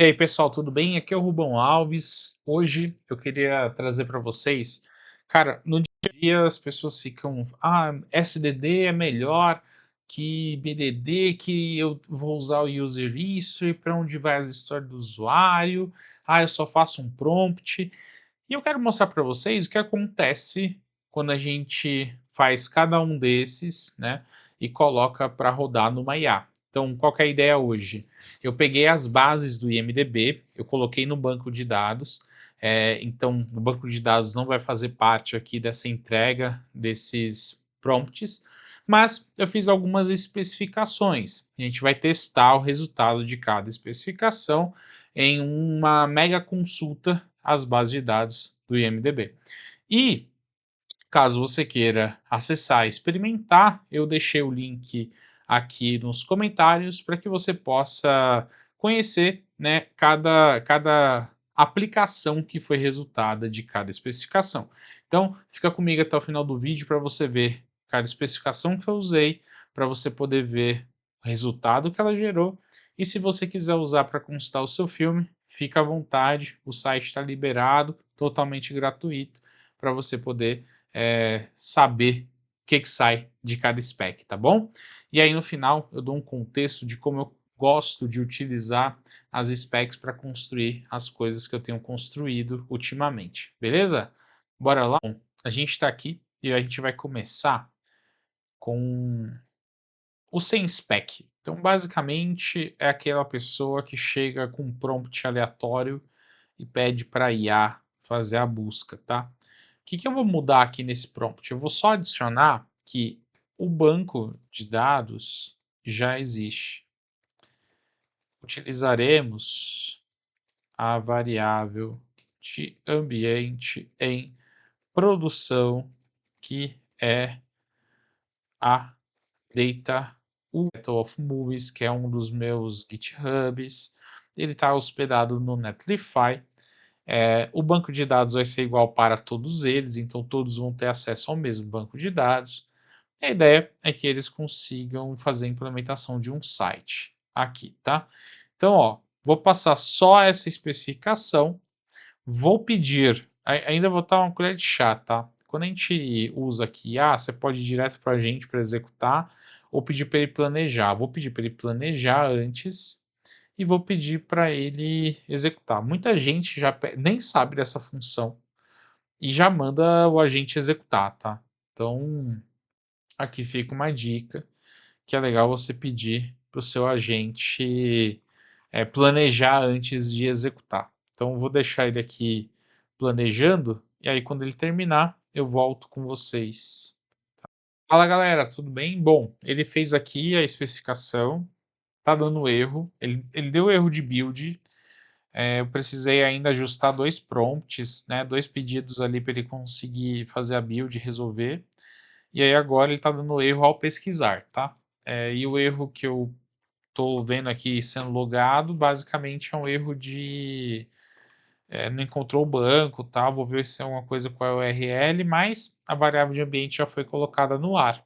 E aí, pessoal, tudo bem? Aqui é o Rubão Alves. Hoje eu queria trazer para vocês, cara, no dia a dia as pessoas ficam, SDD é melhor que BDD, que eu vou usar o user history, para onde vai as histórias do usuário, eu só faço um prompt. E eu quero mostrar para vocês o que acontece quando a gente faz cada um desses, né, e coloca para rodar numa IA. Então, qual que é a ideia hoje? Eu peguei as bases do IMDb, eu coloquei no banco de dados, então o banco de dados não vai fazer parte aqui dessa entrega desses prompts, mas eu fiz algumas especificações. A gente vai testar o resultado de cada especificação em uma mega consulta às bases de dados do IMDb. E caso você queira acessar e experimentar, eu deixei o link aqui nos comentários para que você possa conhecer, né, cada aplicação que foi resultada de cada especificação. Então, fica comigo até o final do vídeo para você ver cada especificação que eu usei, para você poder ver o resultado que ela gerou. E se você quiser usar para consultar o seu filme, fica à vontade, o site está liberado, totalmente gratuito, para você poder saber o que sai de cada spec, tá bom? E aí no final eu dou um contexto de como eu gosto de utilizar as specs para construir as coisas que eu tenho construído ultimamente, beleza? Bora lá? Bom, a gente está aqui e a gente vai começar com o sem spec. Então, basicamente, é aquela pessoa que chega com um prompt aleatório e pede para a IA fazer a busca, tá? O que eu vou mudar aqui nesse prompt? Eu vou só adicionar que o banco de dados já existe. Utilizaremos a variável de ambiente em produção, que é a data of movies, que é um dos meus GitHubs. Ele está hospedado no Netlify. O banco de dados vai ser igual para todos eles, então todos vão ter acesso ao mesmo banco de dados. A ideia é que eles consigam fazer a implementação de um site aqui, tá? Então, ó, vou passar só essa especificação, vou pedir, ainda vou dar uma colher de chá, tá? Quando a gente usa aqui, você pode ir direto para a gente para executar, ou pedir para ele planejar. Vou pedir para ele planejar antes e vou pedir para ele executar. Muita gente já nem sabe dessa função e já manda o agente executar, tá? Então, aqui fica uma dica que é legal você pedir para o seu agente planejar antes de executar. Então, vou deixar ele aqui planejando e aí quando ele terminar, eu volto com vocês. Fala galera, tudo bem? Bom, ele fez aqui a especificação, tá dando erro, ele deu erro de build, eu precisei ainda ajustar dois prompts, né, dois pedidos ali para ele conseguir fazer a build e resolver. E aí agora ele está dando erro ao pesquisar, tá? E o erro que eu estou vendo aqui sendo logado, basicamente é um erro de não encontrou o banco, tá? Vou ver se é alguma coisa com a URL, mas a variável de ambiente já foi colocada no ar.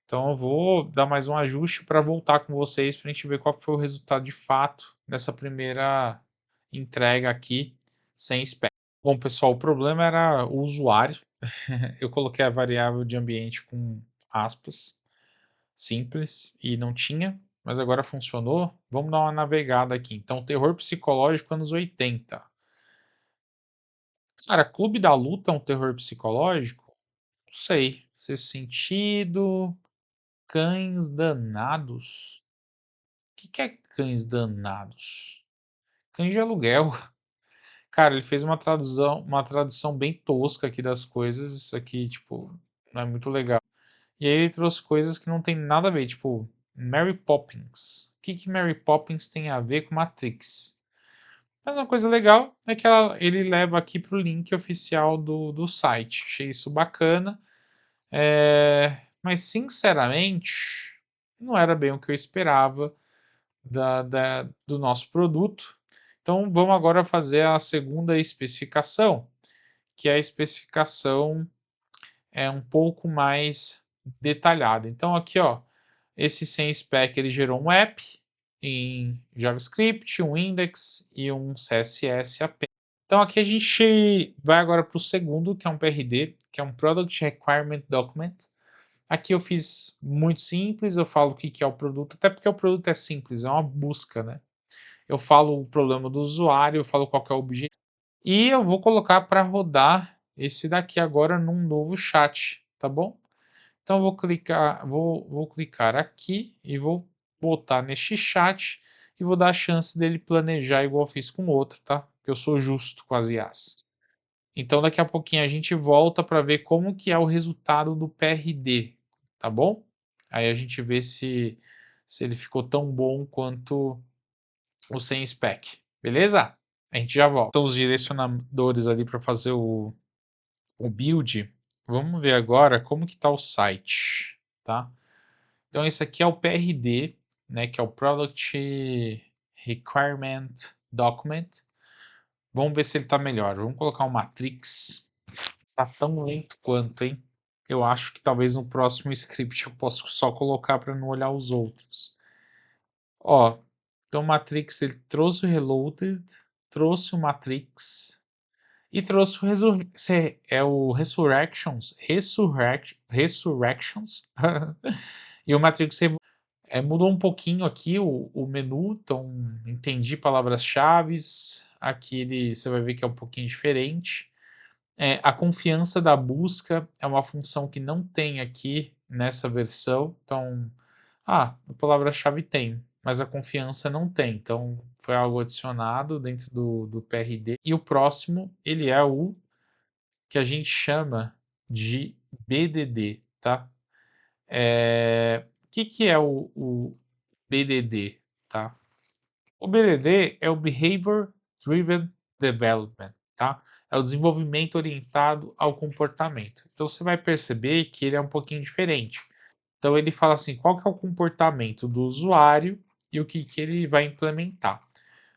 Então eu vou dar mais um ajuste para voltar com vocês para a gente ver qual foi o resultado de fato dessa primeira entrega aqui sem spec. Bom, pessoal, o problema era o usuário. Eu coloquei a variável de ambiente com aspas, simples, e não tinha, mas agora funcionou. Vamos dar uma navegada aqui. Então, terror psicológico anos 80. Cara, Clube da Luta é um terror psicológico? Não sei. Sexto Sentido, Cães Danados. O que é Cães Danados? Cães de aluguel. Cara, ele fez uma tradução bem tosca aqui das coisas. Isso aqui, tipo, não é muito legal. E aí ele trouxe coisas que não tem nada a ver, tipo, Mary Poppins. O que Mary Poppins tem a ver com Matrix? Mas uma coisa legal é que ele leva aqui para o link oficial do site. Achei isso bacana. Mas, sinceramente, não era bem o que eu esperava do nosso produto. Então, vamos agora fazer a segunda especificação, que é a especificação um pouco mais detalhada. Então, aqui, ó, esse sem spec ele gerou um app em JavaScript, um index e um CSS apenas. Então aqui a gente vai agora para o segundo, que é um PRD, que é um Product Requirement Document. Aqui eu fiz muito simples, eu falo o que é o produto, até porque o produto é simples, é uma busca, né? Eu falo o problema do usuário, eu falo qual é o objetivo. E eu vou colocar para rodar esse daqui agora num novo chat, tá bom? Então eu vou clicar aqui e vou botar neste chat e vou dar a chance dele planejar igual eu fiz com o outro, tá? Porque eu sou justo com as IAs. Então daqui a pouquinho a gente volta para ver como que é o resultado do PRD, tá bom? Aí a gente vê se ele ficou tão bom quanto o sem spec, beleza? A gente já volta. São os direcionadores ali para fazer o build. Vamos ver agora como que está o site, tá? Então esse aqui é o PRD, né, que é o Product Requirement Document. Vamos ver se ele está melhor. Vamos colocar um matrix. Tá tão lento quanto, hein? Eu acho que talvez no próximo script eu possa só colocar para não olhar os outros. Ó, então o Matrix ele trouxe o Reloaded, trouxe o Matrix e trouxe o Resurrections e o Matrix mudou um pouquinho aqui o menu, então entendi palavras-chave. Aqui você vai ver que é um pouquinho diferente. A confiança da busca é uma função que não tem aqui nessa versão. Então, a palavra-chave tem, mas a confiança não tem. Então, foi algo adicionado dentro do PRD. E o próximo, ele é o que a gente chama de BDD, tá? Que é o BDD, tá? O BDD é o Behavior Driven Development, tá? É o desenvolvimento orientado ao comportamento. Então você vai perceber que ele é um pouquinho diferente. Então ele fala assim, qual que é o comportamento do usuário e o que ele vai implementar.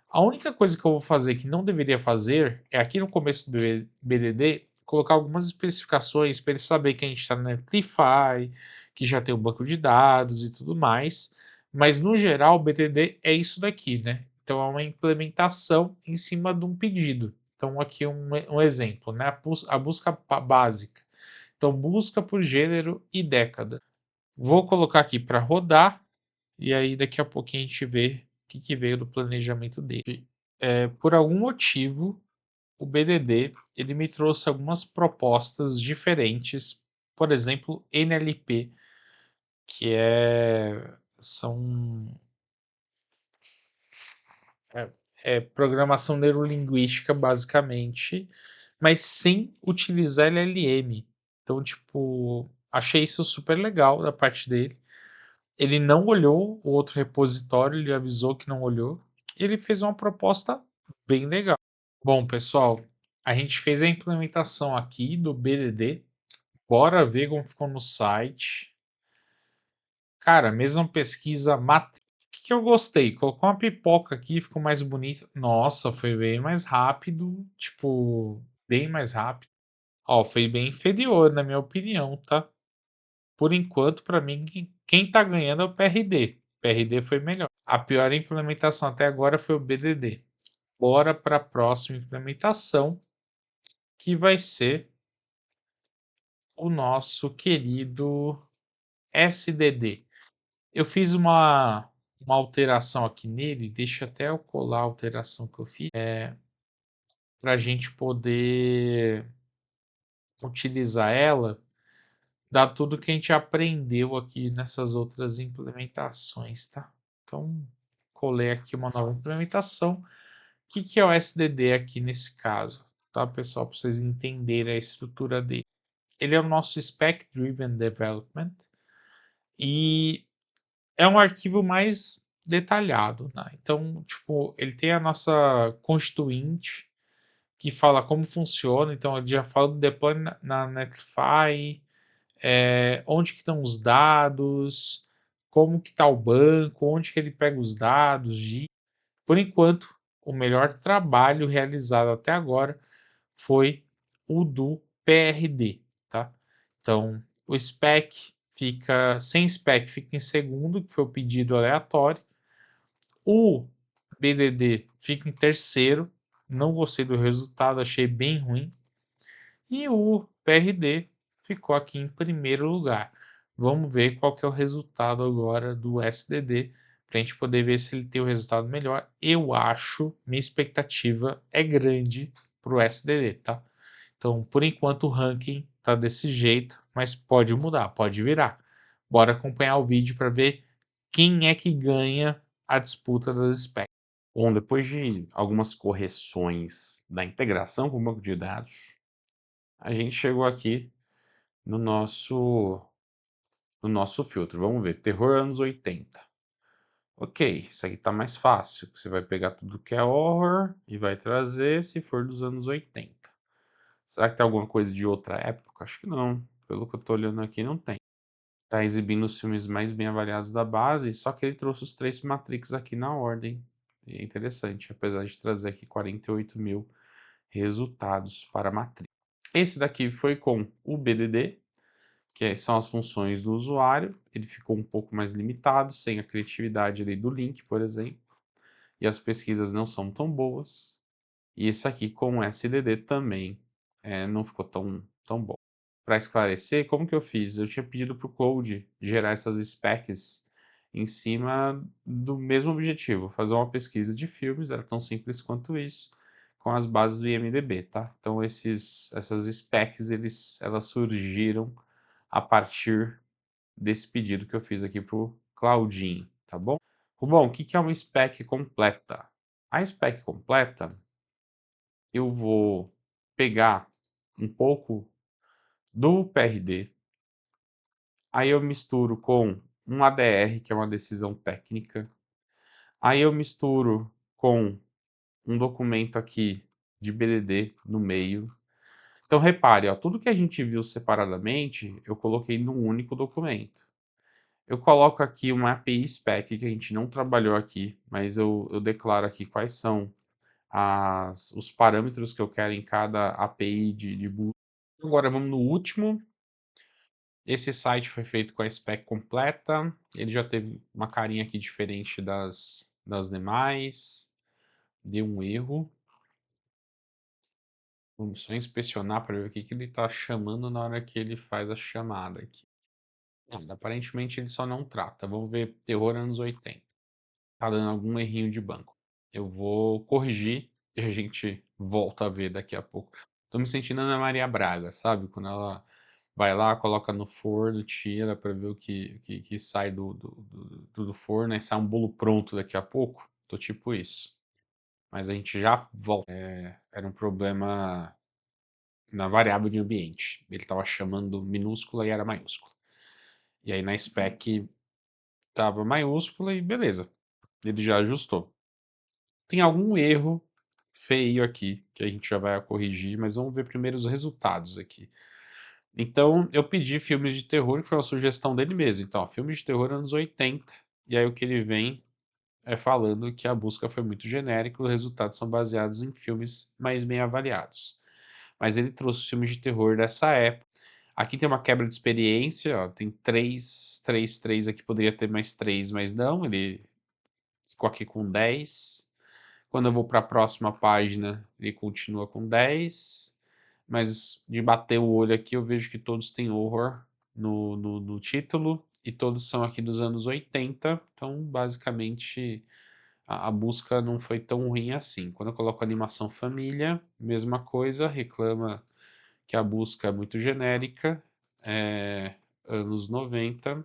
A única coisa que eu vou fazer que não deveria fazer é aqui no começo do BDD colocar algumas especificações para ele saber que a gente está no Netlify, que já tem um banco de dados e tudo mais. Mas no geral, o BDD é isso daqui, né? Então é uma implementação em cima de um pedido. Então aqui um exemplo, né? A busca básica. Então busca por gênero e década. Vou colocar aqui para rodar e aí daqui a pouquinho a gente vê o que veio do planejamento dele. Por algum motivo, o BDD ele me trouxe algumas propostas diferentes, por exemplo, NLP, que são é, programação neurolinguística basicamente, mas sem utilizar LLM. Então, tipo, achei isso super legal da parte dele. Ele não olhou o outro repositório, ele avisou que não olhou. Ele fez uma proposta bem legal. Bom, pessoal, a gente fez a implementação aqui do BDD. Bora ver como ficou no site. Cara, mesma pesquisa. O que eu gostei? Colocou uma pipoca aqui, ficou mais bonito. Nossa, foi bem mais rápido. Tipo, bem mais rápido. Ó, foi bem inferior, na minha opinião, tá? Por enquanto, para mim, quem tá ganhando é o PRD. O PRD foi melhor. A pior implementação até agora foi o BDD. Bora para a próxima implementação, que vai ser o nosso querido SDD. Eu fiz uma alteração aqui nele, deixa até eu colar a alteração que eu fiz, para a gente poder utilizar ela, dar tudo que a gente aprendeu aqui nessas outras implementações, tá? Então, colei aqui uma nova implementação. O que é o SDD aqui nesse caso? Tá, pessoal, para vocês entenderem a estrutura dele. Ele é o nosso Spec Driven Development e é um arquivo mais detalhado, né? Então, tipo, ele tem a nossa constituinte que fala como funciona, então ele já fala do deploy na Netlify, onde que estão os dados, como que está o banco, onde que ele pega os dados. Por enquanto, o melhor trabalho realizado até agora foi o do PRD, tá? Então, o spec fica sem spec fica em segundo, que foi o pedido aleatório. O BDD fica em terceiro, não gostei do resultado, achei bem ruim. E o PRD ficou aqui em primeiro lugar. Vamos ver qual que é o resultado agora do SDD, para a gente poder ver se ele tem o resultado melhor. Eu acho, minha expectativa é grande para o SDD, tá? Então, por enquanto, o ranking tá desse jeito, mas pode mudar, pode virar. Bora acompanhar o vídeo para ver quem é que ganha a disputa das specs. Bom, depois de algumas correções da integração com o banco de dados, a gente chegou aqui no nosso filtro. Vamos ver, terror anos 80. Ok, isso aqui tá mais fácil. Você vai pegar tudo que é horror e vai trazer se for dos anos 80. Será que tem alguma coisa de outra época? Acho que não. Pelo que eu tô olhando aqui, não tem. Tá exibindo os filmes mais bem avaliados da base, só que ele trouxe os três Matrix aqui na ordem. E é interessante, apesar de trazer aqui 48 mil resultados para Matrix. Esse daqui foi com o BDD, que são as funções do usuário. Ele ficou um pouco mais limitado, sem a criatividade ali do link, por exemplo. E as pesquisas não são tão boas. E esse aqui com o SDD também não ficou tão bom. Para esclarecer, como que eu fiz? Eu tinha pedido para o Cloud gerar essas specs em cima do mesmo objetivo, fazer uma pesquisa de filmes, era tão simples quanto isso, com as bases do IMDb, tá? Então essas specs, elas surgiram a partir desse pedido que eu fiz aqui para o Claudinho, tá bom? Bom, o que é uma spec completa? A spec completa, eu vou pegar um pouco do PRD, aí eu misturo com um ADR, que é uma decisão técnica, aí eu misturo com um documento aqui de BDD no meio. Então repare, ó, tudo que a gente viu separadamente, eu coloquei num único documento. Eu coloco aqui uma API spec que a gente não trabalhou aqui, mas eu declaro aqui quais são os parâmetros que eu quero em cada API de busca. Agora vamos no último. Esse site foi feito com a spec completa. Ele já teve uma carinha aqui diferente das demais. Deu um erro. Vamos só inspecionar para ver o que ele está chamando na hora que ele faz a chamada aqui. Aparentemente ele só não trata. Vamos ver terror anos 80. Tá dando algum errinho de banco. Eu vou corrigir e a gente volta a ver daqui a pouco. Tô me sentindo Ana Maria Braga, sabe? Quando ela vai lá, coloca no forno, tira para ver o que sai do forno, e sai um bolo pronto daqui a pouco. Tô tipo isso. Mas a gente já volta. Era um problema na variável de ambiente. Ele estava chamando minúscula e era maiúscula. E aí na spec tava maiúscula e beleza. Ele já ajustou. Tem algum erro feio aqui que a gente já vai corrigir, mas vamos ver primeiro os resultados aqui. Então, eu pedi filmes de terror, que foi uma sugestão dele mesmo. Então, ó, filmes de terror anos 80. E aí o que ele vem é falando que a busca foi muito genérica, os resultados são baseados em filmes mais bem avaliados. Mas ele trouxe filmes de terror dessa época. Aqui tem uma quebra de experiência, ó, tem 3 aqui, poderia ter mais 3, mas não, ele ficou aqui com 10. Quando eu vou para a próxima página, ele continua com 10. Mas de bater o olho aqui, eu vejo que todos têm horror no título e todos são aqui dos anos 80. Então, basicamente, a busca não foi tão ruim assim. Quando eu coloco animação família, mesma coisa, reclama que a busca é muito genérica, anos 90.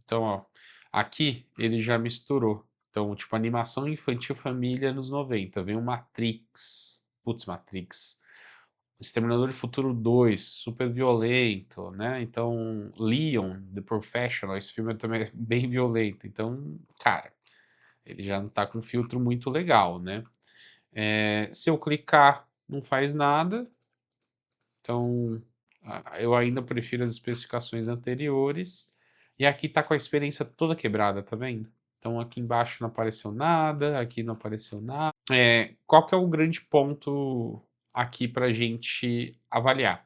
Então, ó, aqui ele já misturou. Então, tipo, animação infantil família anos 90. Vem o Matrix. Putz, Matrix. Exterminador de Futuro 2, super violento, né? Então, Leon, The Professional, esse filme também é bem violento. Então, cara, ele já não tá com um filtro muito legal, né? Se eu clicar, não faz nada. Então, eu ainda prefiro as especificações anteriores. E aqui tá com a experiência toda quebrada, tá vendo? Então aqui embaixo não apareceu nada, aqui não apareceu nada. Qual que é o grande ponto aqui para gente avaliar?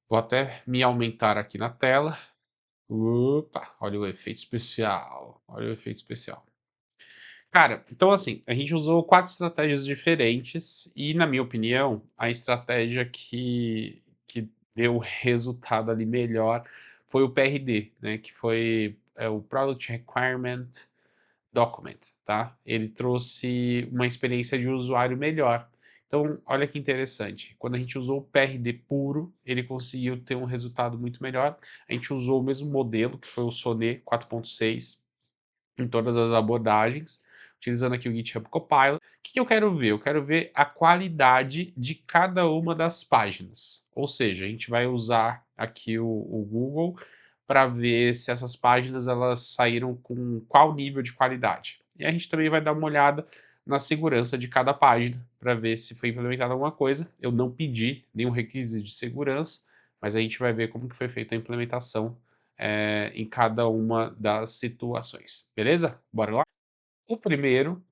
Vou até me aumentar aqui na tela. Opa, olha o efeito especial. Olha o efeito especial. Cara, então assim, a gente usou 4 estratégias diferentes e, na minha opinião, a estratégia que deu resultado ali melhor foi o PRD, né, que foi, o Product Requirement Document, tá? Ele trouxe uma experiência de usuário melhor. Então, olha que interessante, quando a gente usou o PRD puro, ele conseguiu ter um resultado muito melhor. A gente usou o mesmo modelo, que foi o Sonnet 4.6, em todas as abordagens, utilizando aqui o GitHub Copilot. O que eu quero ver? Eu quero ver a qualidade de cada uma das páginas. Ou seja, a gente vai usar aqui o Google para ver se essas páginas elas saíram com qual nível de qualidade. E a gente também vai dar uma olhada na segurança de cada página para ver se foi implementada alguma coisa. Eu não pedi nenhum requisito de segurança, mas a gente vai ver como que foi feita a implementação em cada uma das situações. Beleza? Bora lá? O primeiro,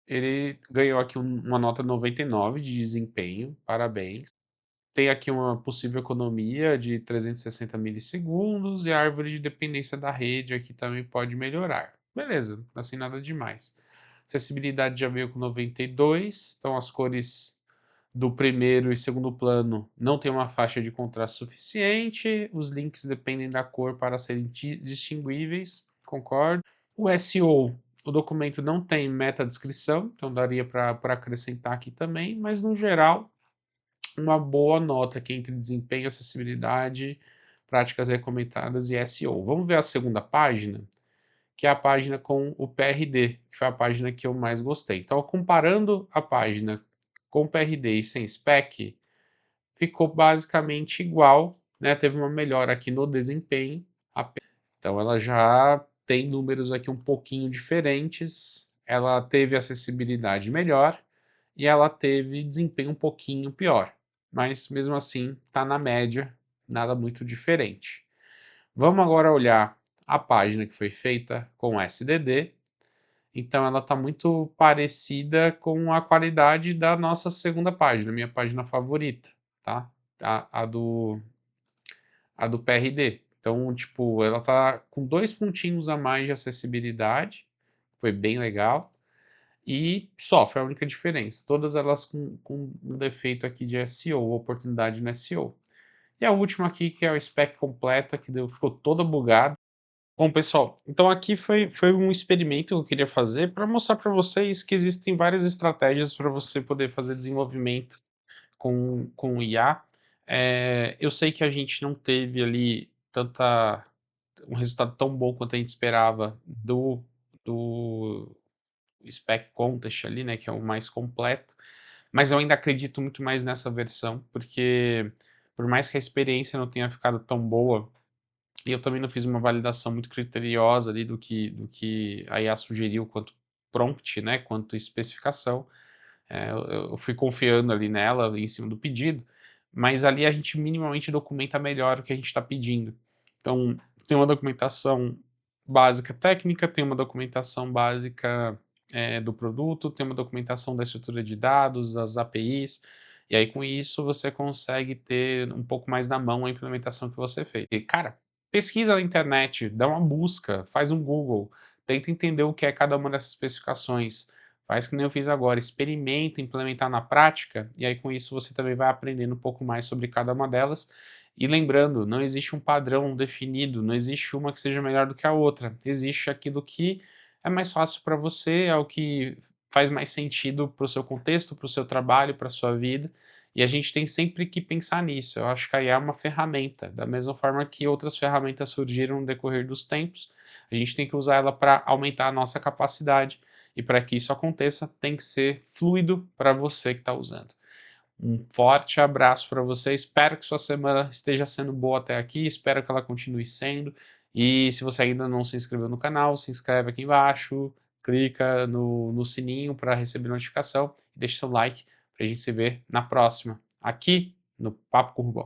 ele ganhou aqui uma nota 99 de desempenho, parabéns. Tem aqui uma possível economia de 360 milissegundos e a árvore de dependência da rede aqui também pode melhorar. Beleza, assim nada demais. Acessibilidade já veio com 92, então as cores do primeiro e segundo plano não tem uma faixa de contraste suficiente, os links dependem da cor para serem distinguíveis, concordo. O SEO, o documento não tem meta-descrição, então daria para acrescentar aqui também, mas no geral, uma boa nota aqui entre desempenho, acessibilidade, práticas recomendadas e SEO. Vamos ver a segunda página, que é a página com o PRD, que foi a página que eu mais gostei. Então, comparando a página com PRD e sem spec, ficou basicamente igual, né? Teve uma melhora aqui no desempenho. Então, ela já tem números aqui um pouquinho diferentes. Ela teve acessibilidade melhor e ela teve desempenho um pouquinho pior. Mas mesmo assim, está na média, nada muito diferente. Vamos agora olhar a página que foi feita com SDD. Então ela está muito parecida com a qualidade da nossa segunda página, minha página favorita, tá? A do PRD. Então, tipo, ela tá com 2 pontinhos a mais de acessibilidade, foi bem legal, e só, foi a única diferença. Todas elas com um defeito aqui de SEO, oportunidade no SEO. E a última aqui, que é o spec completa, que ficou toda bugada. Bom, pessoal, então aqui foi um experimento que eu queria fazer para mostrar para vocês que existem várias estratégias para você poder fazer desenvolvimento com o IA. Eu sei que a gente não teve ali um resultado tão bom quanto a gente esperava do Spec Contest ali, né, que é o mais completo, mas eu ainda acredito muito mais nessa versão, porque por mais que a experiência não tenha ficado tão boa, e eu também não fiz uma validação muito criteriosa ali do que a IA sugeriu quanto prompt, né, quanto especificação. Eu fui confiando ali nela, em cima do pedido, mas ali a gente minimamente documenta melhor o que a gente está pedindo. Então, tem uma documentação básica técnica, tem uma documentação básica do produto, tem uma documentação da estrutura de dados, das APIs, e aí com isso você consegue ter um pouco mais na mão a implementação que você fez. E, cara, pesquisa na internet, dá uma busca, faz um Google, tenta entender o que é cada uma dessas especificações. Faz que nem eu fiz agora, experimenta implementar na prática, e aí com isso você também vai aprendendo um pouco mais sobre cada uma delas. E lembrando, não existe um padrão definido, não existe uma que seja melhor do que a outra. Existe aquilo que é mais fácil para você, é o que faz mais sentido para o seu contexto, para o seu trabalho, para a sua vida. E a gente tem sempre que pensar nisso. Eu acho que a IA é uma ferramenta, da mesma forma que outras ferramentas surgiram no decorrer dos tempos. A gente tem que usar ela para aumentar a nossa capacidade. E para que isso aconteça, tem que ser fluido para você que está usando. Um forte abraço para você. Espero que sua semana esteja sendo boa até aqui. Espero que ela continue sendo. E se você ainda não se inscreveu no canal, se inscreve aqui embaixo. Clica no sininho para receber notificação. E deixe seu like para a gente se ver na próxima. Aqui no Papo com o Rubão.